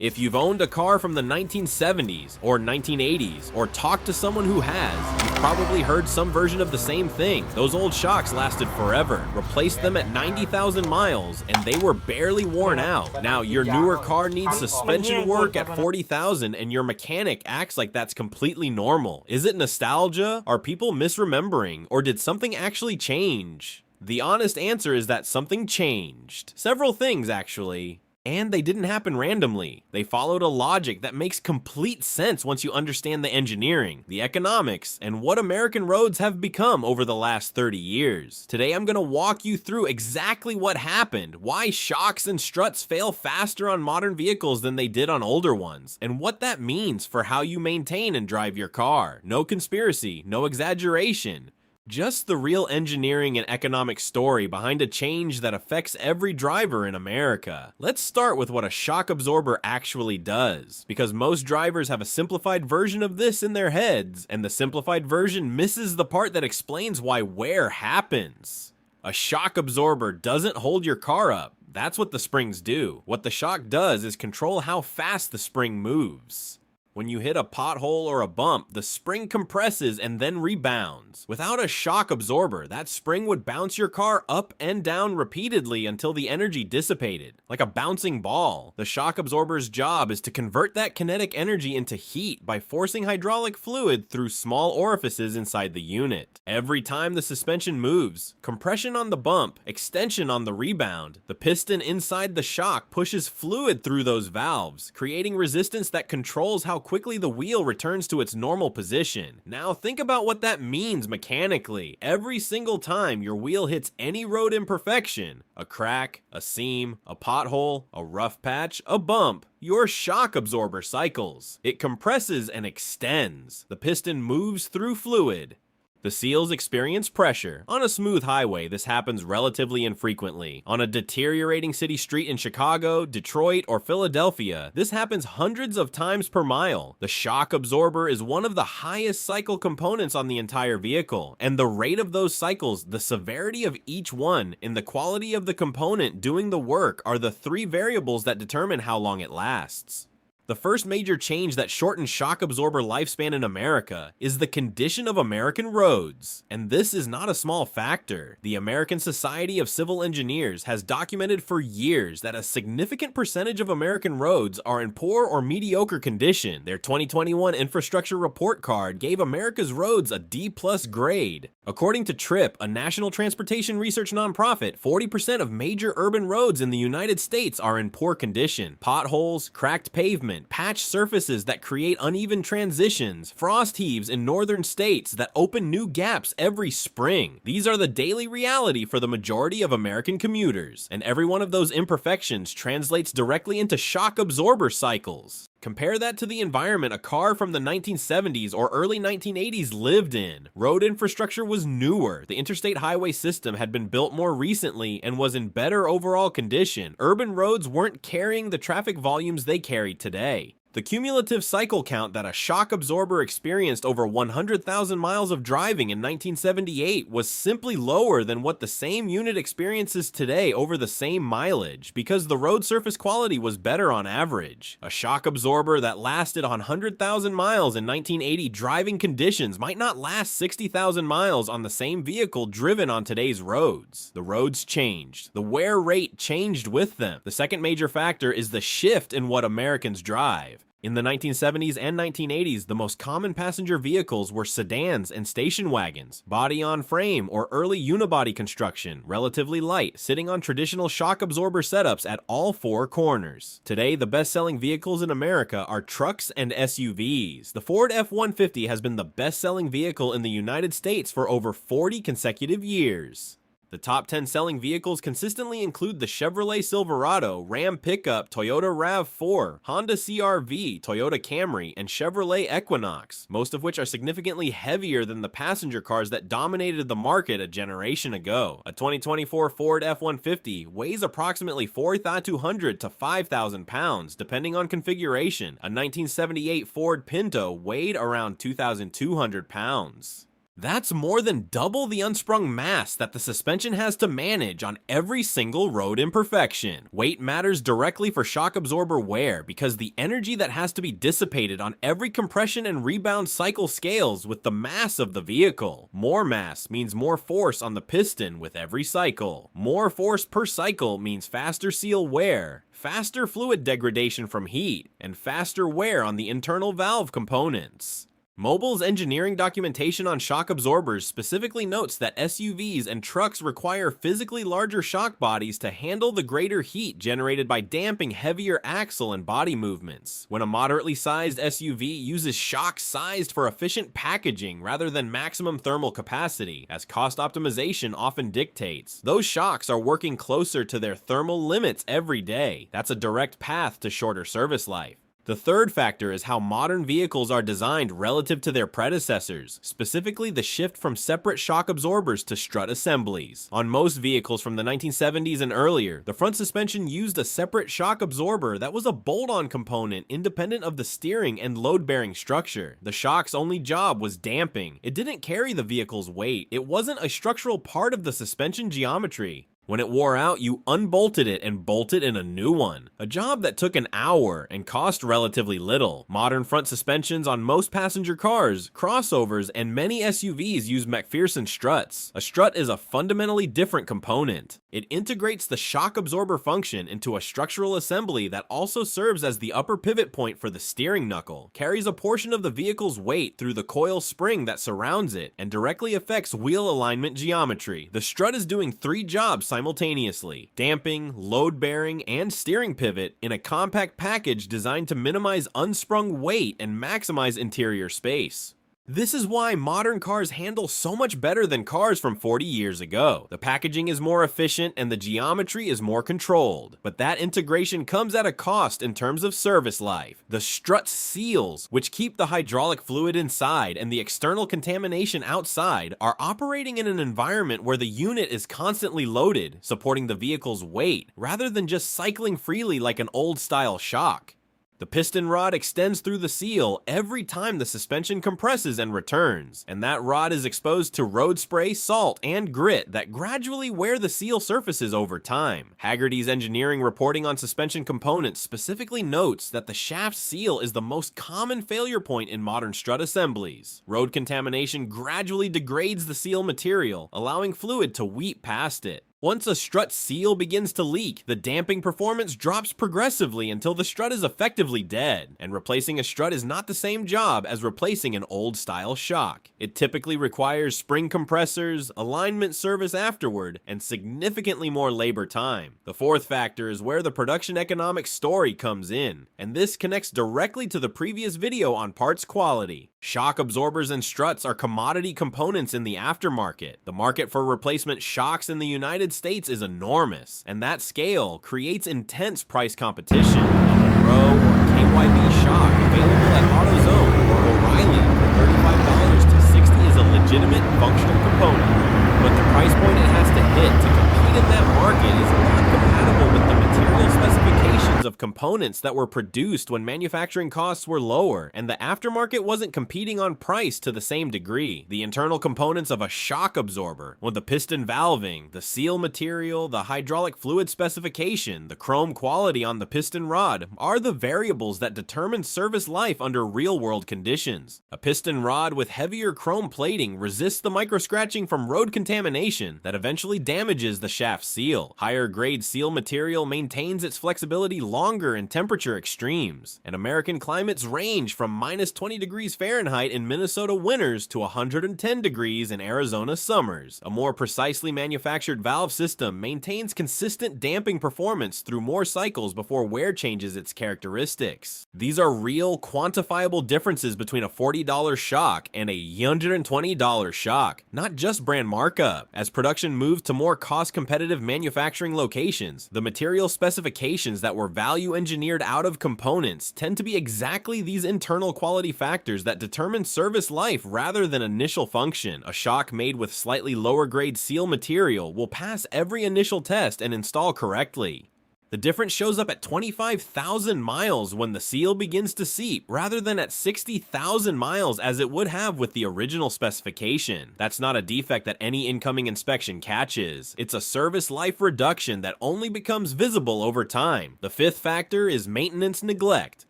If you've owned a car from the 1970s or 1980s or talked to someone who has, you've probably heard some version of the same thing. Those old shocks lasted forever. Replace them at 90,000 miles and they were barely worn out. Now your newer car needs suspension work at 40,000 and your mechanic acts like that's completely normal. Is it nostalgia? Are people misremembering? Or did something actually change? The honest answer is that something changed. Several things actually. And they didn't happen randomly. They followed a logic that makes complete sense once you understand the engineering, the economics, and what American roads have become over the last 30 years. Today I'm gonna walk you through exactly what happened, why shocks and struts fail faster on modern vehicles than they did on older ones, and what that means for how you maintain and drive your car. No conspiracy, no exaggeration. Just the real engineering and economic story behind a change that affects every driver in America. Let's start with what a shock absorber actually does, because most drivers have a simplified version of this in their heads, and the simplified version misses the part that explains why wear happens. A shock absorber doesn't hold your car up. That's what the springs do. What the shock does is control how fast the spring moves. When you hit a pothole or a bump, the spring compresses and then rebounds. Without a shock absorber, that spring would bounce your car up and down repeatedly until the energy dissipated, like a bouncing ball. The shock absorber's job is to convert that kinetic energy into heat by forcing hydraulic fluid through small orifices inside the unit. Every time the suspension moves, compression on the bump, extension on the rebound, the piston inside the shock pushes fluid through those valves, creating resistance that controls how quickly the wheel returns to its normal position. Now think about what that means mechanically. Every single time your wheel hits any road imperfection, a crack, a seam, a pothole, a rough patch, a bump, your shock absorber cycles. It compresses and extends. The piston moves through fluid. The seals experience pressure. On a smooth highway, this happens relatively infrequently. On a deteriorating city street in Chicago, Detroit, or Philadelphia, this happens hundreds of times per mile. The shock absorber is one of the highest cycle components on the entire vehicle, and the rate of those cycles, the severity of each one, and the quality of the component doing the work are the three variables that determine how long it lasts. The first major change that shortened shock absorber lifespan in America is the condition of American roads. And this is not a small factor. The American Society of Civil Engineers has documented for years that a significant percentage of American roads are in poor or mediocre condition. Their 2021 infrastructure report card gave America's roads a D+ grade. According to TRIP, a national transportation research nonprofit, 40% of major urban roads in the United States are in poor condition. Potholes, cracked pavement, patch surfaces that create uneven transitions, frost heaves in northern states that open new gaps every spring. These are the daily reality for the majority of American commuters, and every one of those imperfections translates directly into shock absorber cycles. Compare that to the environment a car from the 1970s or early 1980s lived in. Road infrastructure was newer. The interstate highway system had been built more recently and was in better overall condition. Urban roads weren't carrying the traffic volumes they carry today. The cumulative cycle count that a shock absorber experienced over 100,000 miles of driving in 1978 was simply lower than what the same unit experiences today over the same mileage, because the road surface quality was better on average. A shock absorber that lasted on 100,000 miles in 1980 driving conditions might not last 60,000 miles on the same vehicle driven on today's roads. The roads changed. The wear rate changed with them. The second major factor is the shift in what Americans drive. In the 1970s and 1980s, the most common passenger vehicles were sedans and station wagons, body-on-frame or early unibody construction, relatively light, sitting on traditional shock absorber setups at all four corners. Today, the best-selling vehicles in America are trucks and SUVs. The Ford F-150 has been the best-selling vehicle in the United States for over 40 consecutive years. The top 10 selling vehicles consistently include the Chevrolet Silverado, Ram pickup, Toyota RAV4, Honda CR-V, Toyota Camry, and Chevrolet Equinox, most of which are significantly heavier than the passenger cars that dominated the market a generation ago. A 2024 Ford F-150 weighs approximately 4,200 to 5,000 pounds, depending on configuration. A 1978 Ford Pinto weighed around 2,200 pounds. That's more than double the unsprung mass that the suspension has to manage on every single road imperfection. Weight matters directly for shock absorber wear because the energy that has to be dissipated on every compression and rebound cycle scales with the mass of the vehicle. More mass means more force on the piston with every cycle. More force per cycle means faster seal wear, faster fluid degradation from heat, and faster wear on the internal valve components. Mobil's engineering documentation on shock absorbers specifically notes that SUVs and trucks require physically larger shock bodies to handle the greater heat generated by damping heavier axle and body movements. When a moderately sized SUV uses shocks sized for efficient packaging rather than maximum thermal capacity, as cost optimization often dictates, those shocks are working closer to their thermal limits every day. That's a direct path to shorter service life. The third factor is how modern vehicles are designed relative to their predecessors, specifically the shift from separate shock absorbers to strut assemblies. On most vehicles from the 1970s and earlier, the front suspension used a separate shock absorber that was a bolt-on component independent of the steering and load-bearing structure. The shock's only job was damping. It didn't carry the vehicle's weight. It wasn't a structural part of the suspension geometry. When it wore out, you unbolted it and bolted in a new one. A job that took an hour and cost relatively little. Modern front suspensions on most passenger cars, crossovers, and many SUVs use McPherson struts. A strut is a fundamentally different component. It integrates the shock absorber function into a structural assembly that also serves as the upper pivot point for the steering knuckle, carries a portion of the vehicle's weight through the coil spring that surrounds it, and directly affects wheel alignment geometry. The strut is doing three jobs simultaneously: damping, load bearing, and steering pivot in a compact package designed to minimize unsprung weight and maximize interior space. This is why modern cars handle so much better than cars from 40 years ago. The packaging is more efficient and the geometry is more controlled, but that integration comes at a cost in terms of service life. The strut seals, which keep the hydraulic fluid inside and the external contamination outside, are operating in an environment where the unit is constantly loaded, supporting the vehicle's weight, rather than just cycling freely like an old-style shock. The piston rod extends through the seal every time the suspension compresses and returns, and that rod is exposed to road spray, salt, and grit that gradually wear the seal surfaces over time. Haggerty's engineering reporting on suspension components specifically notes that the shaft seal is the most common failure point in modern strut assemblies. Road contamination gradually degrades the seal material, allowing fluid to weep past it. Once a strut seal begins to leak, the damping performance drops progressively until the strut is effectively dead, and replacing a strut is not the same job as replacing an old-style shock. It typically requires spring compressors, alignment service afterward, and significantly more labor time. The fourth factor is where the production economics story comes in, and this connects directly to the previous video on parts quality. Shock absorbers and struts are commodity components in the aftermarket. The market for replacement shocks in the United States is enormous, and that scale creates intense price competition. A Monroe or KYB shock available at AutoZone or O'Reilly for $35 to $60 is a legitimate functional component, but the price point it has to hit to compete in that market is not compatible with the material specifications of components that were produced when manufacturing costs were lower, and the aftermarket wasn't competing on price to the same degree. The internal components of a shock absorber, with the piston valving, the seal material, the hydraulic fluid specification, the chrome quality on the piston rod, are the variables that determine service life under real-world conditions. A piston rod with heavier chrome plating resists the micro-scratching from road contamination that eventually damages the shaft seal. Higher-grade seal material maintains its flexibility longer in temperature extremes, and American climates range from minus 20 degrees Fahrenheit in Minnesota winters to 110 degrees in Arizona summers. A more precisely manufactured valve system maintains consistent damping performance through more cycles before wear changes its characteristics. These are real, quantifiable differences between a $40 shock and a $120 shock, not just brand markup. As production moved to more cost-competitive manufacturing locations, the material specifications that were value engineered out of components tend to be exactly these internal quality factors that determine service life rather than initial function. A shock made with slightly lower grade seal material will pass every initial test and install correctly. The difference shows up at 25,000 miles when the seal begins to seep, rather than at 60,000 miles as it would have with the original specification. That's not a defect that any incoming inspection catches. It's a service life reduction that only becomes visible over time. The fifth factor is maintenance neglect,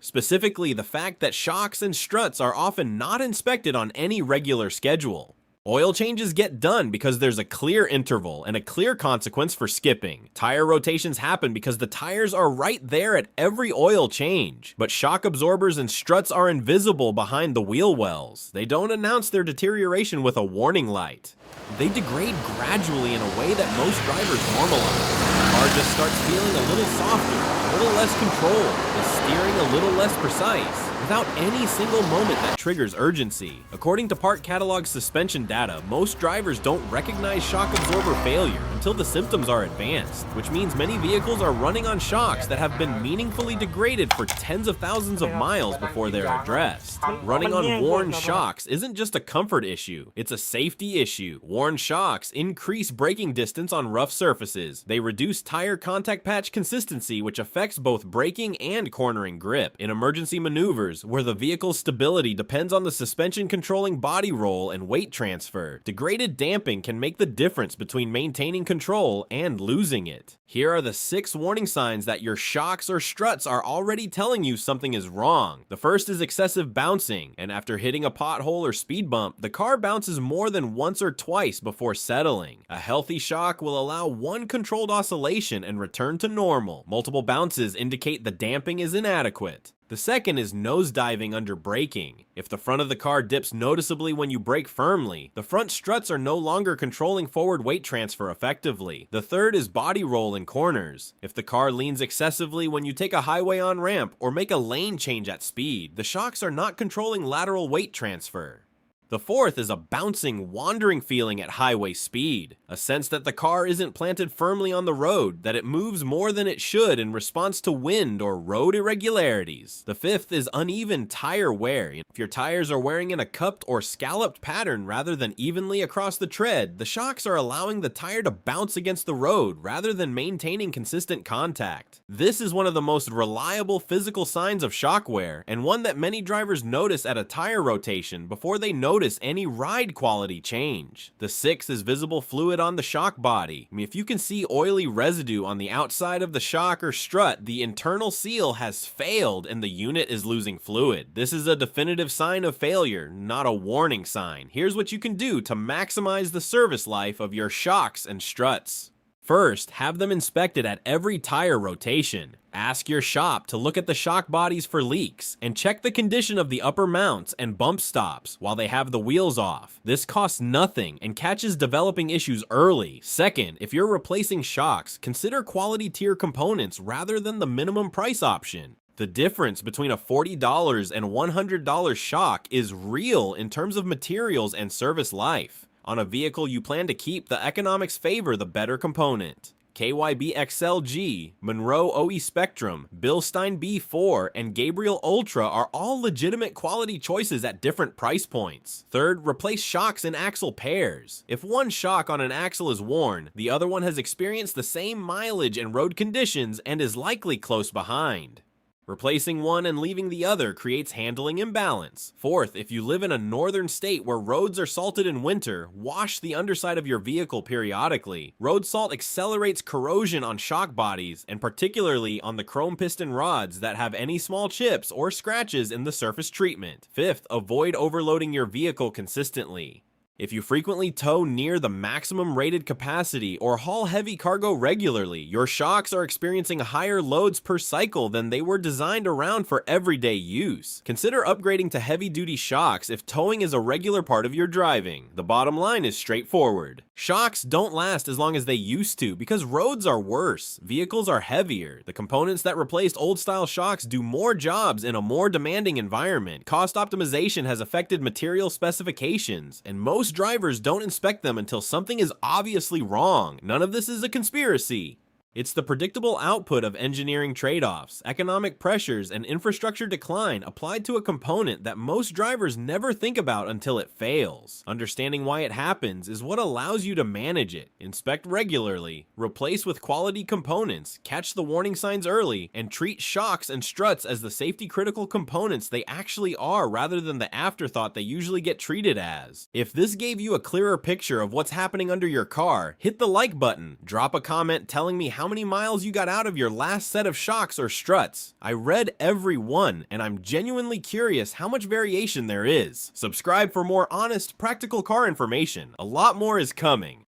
specifically the fact that shocks and struts are often not inspected on any regular schedule. Oil changes get done because there's a clear interval and a clear consequence for skipping. Tire rotations happen because the tires are right there at every oil change. But shock absorbers and struts are invisible behind the wheel wells. They don't announce their deterioration with a warning light. They degrade gradually in a way that most drivers normalize. The car just starts feeling a little softer, a little less controlled, the steering a little less precise, without any single moment that triggers urgency. According to Part Catalog's suspension data, most drivers don't recognize shock absorber failure until the symptoms are advanced, which means many vehicles are running on shocks that have been meaningfully degraded for tens of thousands of miles before they're addressed. Running on worn shocks isn't just a comfort issue, it's a safety issue. Worn shocks increase braking distance on rough surfaces. They reduce tire contact patch consistency, which affects both braking and cornering grip. In emergency maneuvers, where the vehicle's stability depends on the suspension controlling body roll and weight transfer, degraded damping can make the difference between maintaining control and losing it. Here are the 6 warning signs that your shocks or struts are already telling you something is wrong. The first is excessive bouncing, and after hitting a pothole or speed bump, the car bounces more than once or twice before settling. A healthy shock will allow one controlled oscillation and return to normal. Multiple bounces indicate the damping is inadequate. The second is nosediving under braking. If the front of the car dips noticeably when you brake firmly, the front struts are no longer controlling forward weight transfer effectively. The third is body roll in corners. If the car leans excessively when you take a highway on-ramp or make a lane change at speed, the shocks are not controlling lateral weight transfer. The fourth is a bouncing, wandering feeling at highway speed, a sense that the car isn't planted firmly on the road, that it moves more than it should in response to wind or road irregularities. The fifth is uneven tire wear. If your tires are wearing in a cupped or scalloped pattern rather than evenly across the tread, the shocks are allowing the tire to bounce against the road rather than maintaining consistent contact. This is one of the most reliable physical signs of shock wear, and one that many drivers notice at a tire rotation before they notice any ride quality change. The sixth is visible fluid on the shock body. If you can see oily residue on the outside of the shock or strut, the internal seal has failed and the unit is losing fluid. This is a definitive sign of failure, not a warning sign. Here's what you can do to maximize the service life of your shocks and struts. First, have them inspected at every tire rotation. Ask your shop to look at the shock bodies for leaks, and check the condition of the upper mounts and bump stops while they have the wheels off. This costs nothing and catches developing issues early. Second, if you're replacing shocks, consider quality tier components rather than the minimum price option. The difference between a $40 and $100 shock is real in terms of materials and service life. On a vehicle you plan to keep, the economics favor the better component. KYB XLG, Monroe OE Spectrum, Bilstein B4, and Gabriel Ultra are all legitimate quality choices at different price points. Third, replace shocks in axle pairs. If one shock on an axle is worn, the other one has experienced the same mileage and road conditions and is likely close behind. Replacing one and leaving the other creates handling imbalance. Fourth, if you live in a northern state where roads are salted in winter, wash the underside of your vehicle periodically. Road salt accelerates corrosion on shock bodies, and particularly on the chrome piston rods that have any small chips or scratches in the surface treatment. Fifth, avoid overloading your vehicle consistently. If you frequently tow near the maximum rated capacity or haul heavy cargo regularly, your shocks are experiencing higher loads per cycle than they were designed around for everyday use. Consider upgrading to heavy-duty shocks if towing is a regular part of your driving. The bottom line is straightforward. Shocks don't last as long as they used to because roads are worse, vehicles are heavier, the components that replaced old-style shocks do more jobs in a more demanding environment, cost optimization has affected material specifications, and most drivers don't inspect them until something is obviously wrong. None of this is a conspiracy. It's the predictable output of engineering trade-offs, economic pressures, and infrastructure decline applied to a component that most drivers never think about until it fails. Understanding why it happens is what allows you to manage it, inspect regularly, replace with quality components, catch the warning signs early, and treat shocks and struts as the safety-critical components they actually are rather than the afterthought they usually get treated as. If this gave you a clearer picture of what's happening under your car, hit the like button, drop a comment telling me how many miles you got out of your last set of shocks or struts. I read every one, and I'm genuinely curious how much variation there is. Subscribe for more honest, practical car information. A lot more is coming.